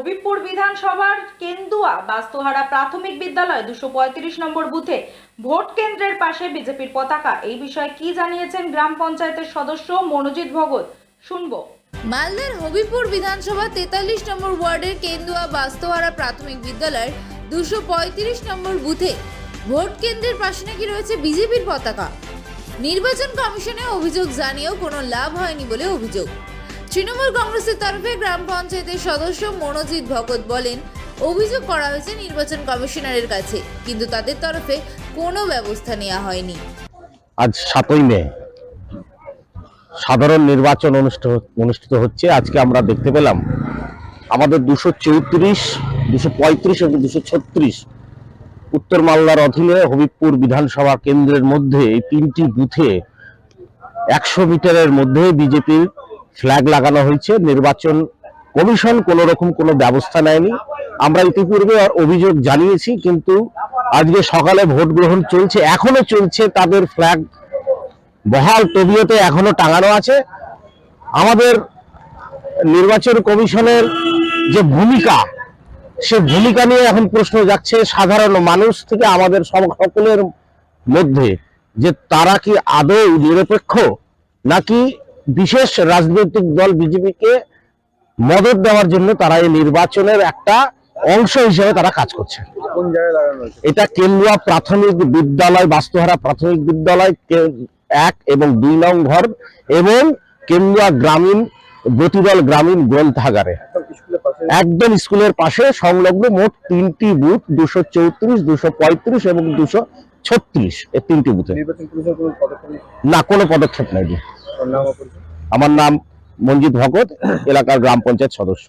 হবিবপুর বিধানসভার কেন্দুয়া বাস্তুহারা প্রাথমিক বিদ্যালয় 235 নম্বর বুথে ভোট কেন্দ্রের পাশে বিজেপির পতাকা। এই বিষয়ে কি জানিয়েছেন গ্রাম পঞ্চায়েতের সদস্য মনোজিৎ ভগত, শুনবো। মালদার হবিবপুর বিধানসভা 43 নম্বর ওয়ার্ডের কেন্দুয়া বাস্তুহারা প্রাথমিক বিদ্যালয়ের 235 নম্বর বুথে ভোট কেন্দ্রের পাশে নাকি রয়েছে বিজেপির পতাকা। নির্বাচন কমিশনে অভিযোগ জানিয়েও কোনো লাভ হয়নি বলে অভিযোগ। তৃণমূল কংগ্রেসের তরফে গ্রাম পঞ্চায়েতের সদস্য মনোজিৎ ভগত বলেন, অভিযোগ করা হয়েছে নির্বাচন কমিশনারের কাছে, কিন্তু তাদের তরফে কোনো ব্যবস্থা নেওয়া হয়নি। আজ 7ই মে সাধারণ নির্বাচন অনুষ্ঠিত হচ্ছে। আজকে আমরা দেখতে পেলাম আমাদের 234, 235 এবং 236 উত্তর মালদার অধীনে হবিবপুর বিধানসভা কেন্দ্রের মধ্যে এই 3টি বুথে 100 মিটারের মধ্যে বিজেপির ফ্ল্যাগ লাগানো হয়েছে। নির্বাচন কমিশন কোন রকম কোনো ব্যবস্থা নেয়নি। আমরা ইতিপূর্বে অভিযোগ জানিয়েছি, কিন্তু আজকে সকালে ভোট গ্রহণ চলছে, এখনো চলছে, তাদের ফ্ল্যাগ বহাল তবিয়তে এখনো টাঙানো আছে। আমাদের নির্বাচন কমিশনের যে ভূমিকা, সে ভূমিকা নিয়ে এখন প্রশ্ন যাচ্ছে সাধারণ মানুষ থেকে আমাদের সকলের মধ্যে, যে তারা কি আদৌ নিরপেক্ষ, নাকি বিশেষ রাজনৈতিক দল বিজেপিকে মদত দেওয়ার জন্য তারা এই নির্বাচনের একটা অংশ হিসেবে তারা কাজ করছে। এটা কেন্দুয়া প্রাথমিক বিদ্যালয়, বাস্তুহারা প্রাথমিক বিদ্যালয় 1 এবং 2 নং ঘর এবং কেন্দুয়া গ্রামীণ গতিদল গ্রামীণ গ্রন্থাগারে একদম স্কুলের পাশে সংলগ্ন মোট 3টি বুথ, 234, 235 এবং 236, এই 3টি বুথে না কোনো পদক্ষেপ নেয়নি। আমার নাম মনোজিৎ ভগত, এলাকার গ্রাম পঞ্চায়েত সদস্য।